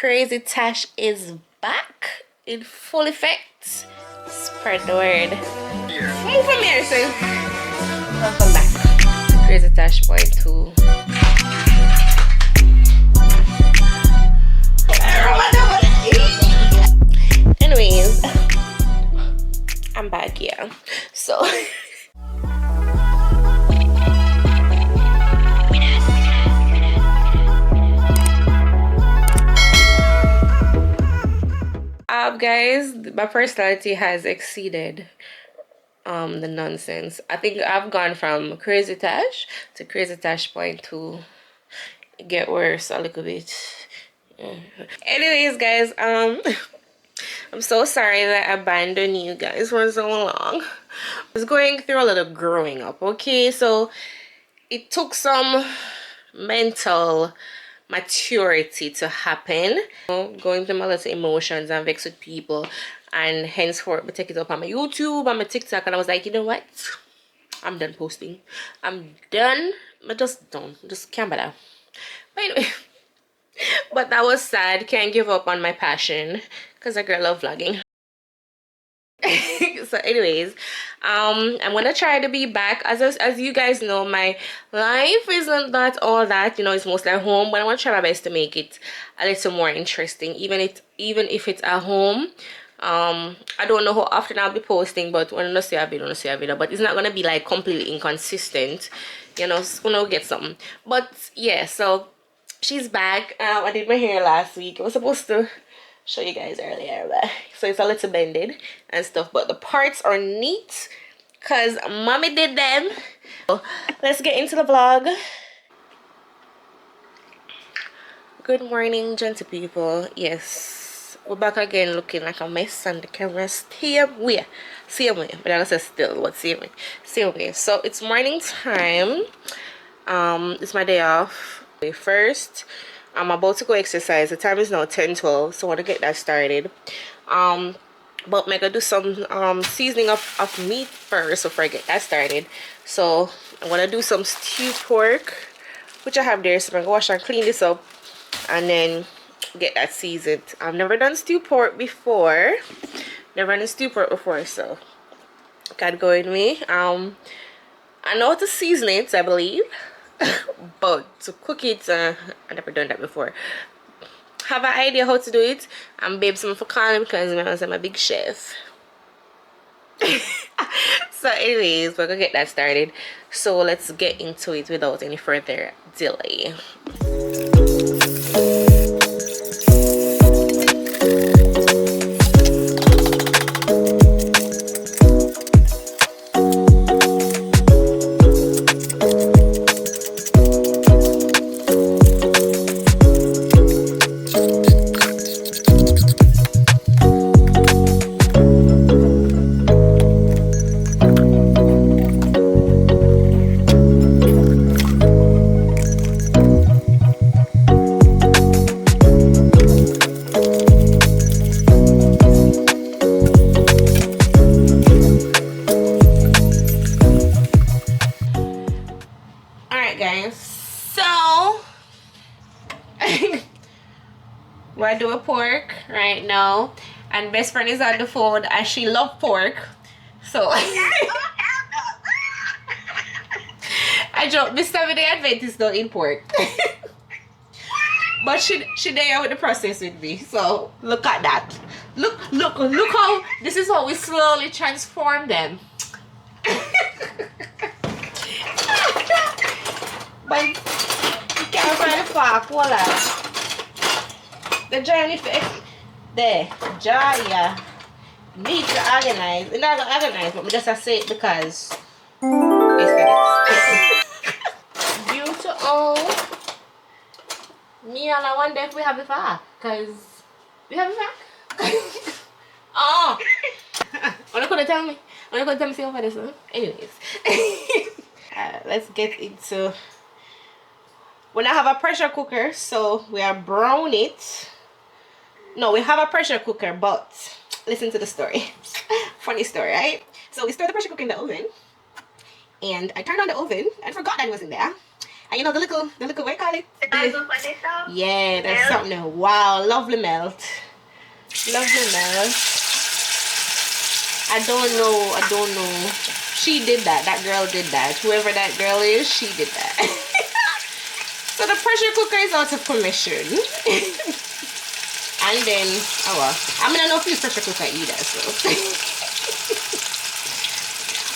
CrazeeTash is back in full effect. Spread the word. Move from here, sis. Welcome back. CrazeeTash point 2. Anyways, I'm back here. So guys, my personality has exceeded the nonsense. I think I've gone from CrazeeTash to CrazeeTash point 2. Get worse a little bit. Yeah. Anyways, guys, I'm so sorry that I abandoned you guys for so long. I was going through a lot of growing up, okay? So it took some mental maturity to happen, going through my little emotions and vex with people, and henceforth I take it up on my YouTube and my TikTok, and I was like, you know what, I'm done posting. I'm done. I'm just done. Just can't bother. But anyway, but that was sad. Can't give up on my passion because I girl love vlogging. So anyways, I'm gonna try to be back. As you guys know, my life isn't that all that, you know, it's mostly at home, but I want to try my best to make it a little more interesting, even if it's at home. I don't know how often I'll be posting, but when I see a video, but it's not gonna be like completely inconsistent, you know. It's gonna get something. But yeah, so she's back. I did my hair last week. I was supposed to show you guys earlier, but so it's a little bended and stuff, but the parts are neat because mommy did them. So let's get into the vlog. Good morning, gentle people. Yes, we're back again, looking like a mess on the camera. Same way, but I don't say still, what same way. So it's morning time. It's my day off. First, I'm about to go exercise. The time is now 10:12, so I want to get that started. But I'm gonna do some seasoning of meat first before I get that started. So I'm gonna do some stewed pork, which I have there. So I'm gonna wash and clean this up and then get that seasoned. I've never done stewed pork before. So gotta go with me. I know how to season it, I believe. But to cook it, I've never done that before. Have an idea how to do it, and babe, someone for calling because I'm a big chef. So anyways, we're gonna get that started. So let's get into it without any further delay. We're doing pork right now, and best friend is on the phone and she loves pork, so I joke, Mr. Video Adventist don't eat pork. But she there with the process with me, so look at that. Look how this is how we slowly transform them. But you can't find a fork, voila. The journey there, Jaya need to organize. It's not gonna organize, but we just have to say it because beautiful. Me and I wonder if we have a fork, cause we have a fork. Oh, I'm not gonna tell me. See over this one. Anyways, let's get into. We now have a pressure cooker, so we are brown it. No, we have a pressure cooker, but listen to the story. Funny story, right? So we stored the pressure cooker in the oven, and I turned on the oven and forgot that it was in there. And you know the little, what do you call it? Yeah, that's something. Wow, lovely melt. Lovely melt. I don't know. She did that. That girl did that. Whoever that girl is, she did that. So the pressure cooker is out of commission. And then, oh well. I mean, I don't use pressure cooker either, so.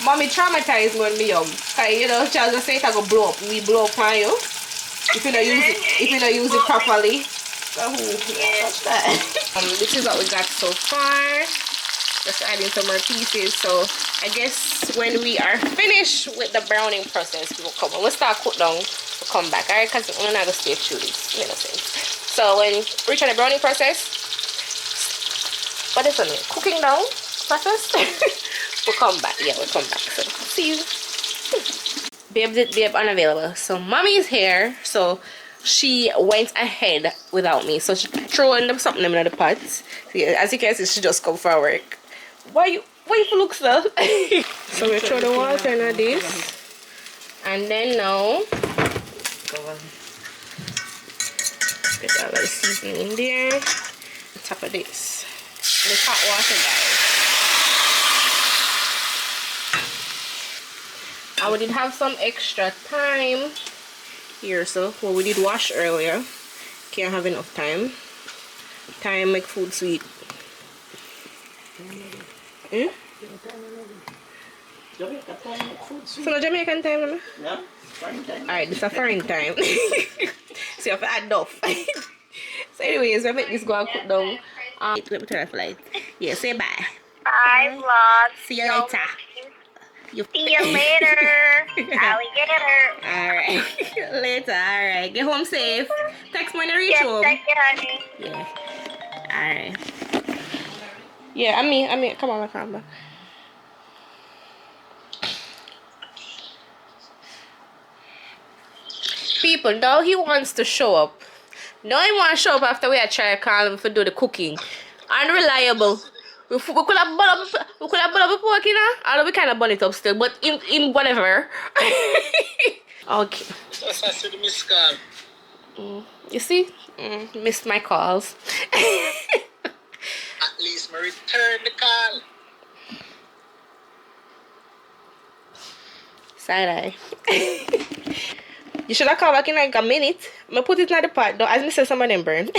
Mommy traumatized me when me young. Cause you know, Charles just say it I go blow up. We blow up on you. If you don't use it, properly. So touch that. This is what we got so far. Just adding some more pieces. So I guess when we are finished with the browning process, we will come. When we start cook down, we'll come back. Alright, because we're not gonna stay through this. Makes no sense. So when we reach the browning process, what is it? Cooking down process. We'll come back. Yeah, we'll come back. So see you. Babe unavailable. So mommy is here. So she went ahead without me. So she threw in something in the pot. See, as you can see, she just come for work. Why you look so? So we throw the water in this. And then now get all the seasoning in there. On top of this. And it's hot water, guys. I did have some extra time here, so well, we did wash earlier. Can't have enough time. Time make food sweet. So no Jamaican time, no? No, foreign time. Alright, this is a foreign time. So you have to add enough. So anyways, we make this go and cook down. Let me turn off the light. Yeah, say bye. Bye, vlog. See you later. See you later, alligator. Alright. Later, alright. Get home safe. Text when you reach home. Thank you, honey. Yeah. Alright. Yeah, I mean, come on, come back. People, now he wants to show up. Now he wants to show up after we had tried to call him for do the cooking. Unreliable. We could have bun up the pork, you know? Although we kind of bun it up still, but in whatever. Okay. That's I said miss call. You see? Missed my calls. At least me return the call. Side eye. You should have called back in like a minute. I put it in the pot though, as I said some of them burn.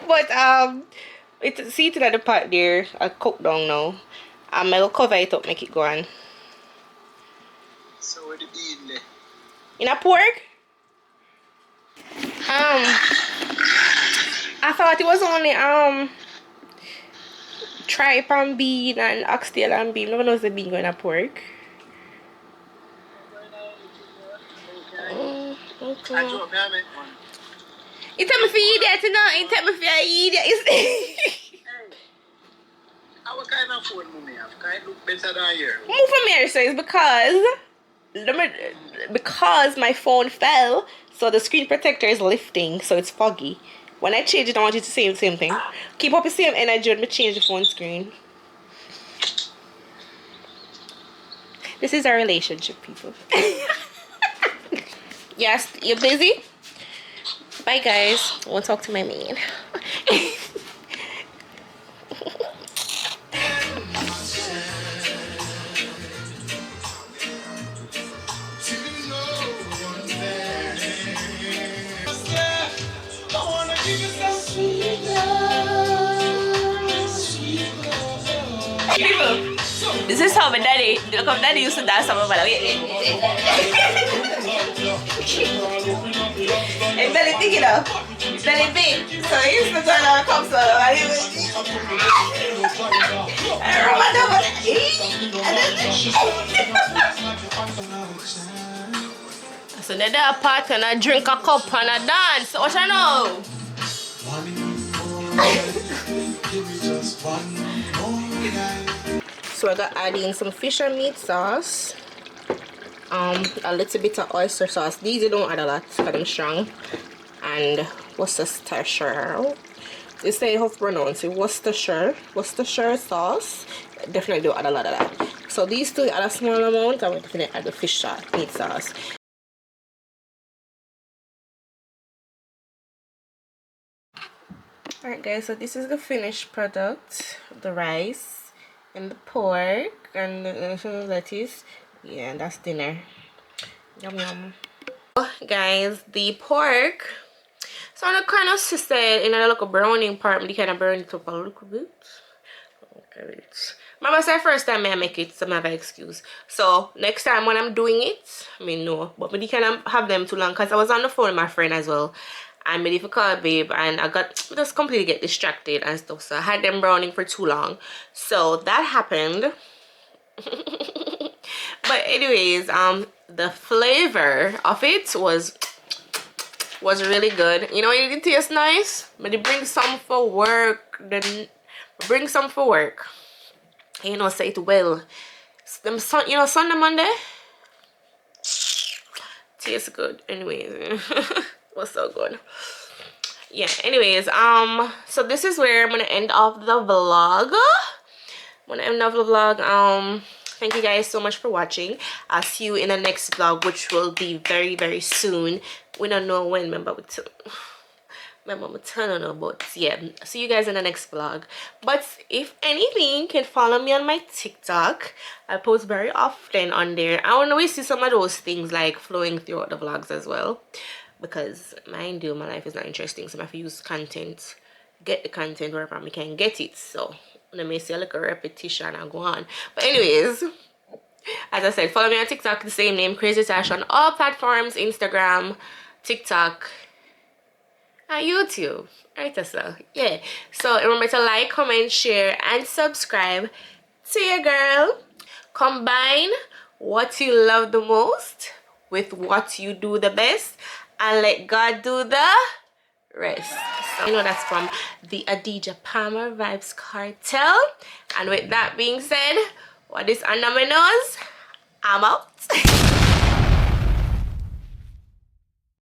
But see it in the pot there. I cook down now. I'll cover it up, make it go on. So where the bean there? In a pork? I thought it was only tripe and bean and oxtail and bean. No one knows the bean going to pork. Okay. I drop me a minute, man. You tell me for idiot, you know? You tell me for idiot. Hey, what kind of phone money have? Can it look better than here? Move from here, so it's because my phone fell, so the screen protector is lifting, so it's foggy. When I change it, I want you to say the same thing. Keep up the same energy when I change the phone screen. This is our relationship, people. Yes, you're busy? Bye, guys. I won't talk to my maid. People, this is how my daddy, look how daddy used to dance on my mother. And belly big, you know. Belly big. So he used to turn on come so and he was I remember so they do a party and I drink a cup and I dance. What I know? So I got adding some fish and meat sauce, a little bit of oyster sauce. These you don't add a lot because I'm strong. And Worcestershire. They say how to pronounce it. Worcestershire sauce. Definitely don't add a lot of that. So these two add a small amount, and we definitely add the fish sauce, meat sauce. Alright guys, so this is the finished product. The rice and the pork and the lettuce. Yeah, that's dinner. Yum yum. Guys, the pork. So I kind of sister in a little browning part, but kind of burn it up a little bit. Okay, remember say first time I make it, so I have an excuse. So next time when I'm doing it, I mean no, but we can have them too long because I was on the phone with my friend as well. And I call babe and I got just completely get distracted and stuff. So I had them browning for too long. So that happened. But anyways, the flavor of it was really good. You know, it tastes nice, but it brings some for work. Then bring some for work. You know, say it well. Them you know, Sunday Monday tastes good. Anyways, was so good. Yeah. Anyways, so this is where I'm gonna end off the vlog. Thank you guys so much for watching. I'll see you in the next vlog, which will be very soon. We don't know when, remember my mama turn on, but yeah, see you guys in the next vlog. But if anything, you can follow me on my TikTok. I post very often on there. I want to see some of those things like flowing throughout the vlogs as well, because mind you, my life is not interesting, so I have to use content, get the content wherever I can get it. So I may see a little repetition and go on. But anyways, as I said, follow me on TikTok, the same name, CrazeeTash, on all platforms, Instagram, TikTok, and YouTube. Right, so yeah. So remember to like, comment, share, and subscribe to your girl. Combine what you love the most with what you do the best, and let God do the rest. So you know that's from the Adidja Palmer Vibes Cartel. And with that being said, what is under my nose? I'm out.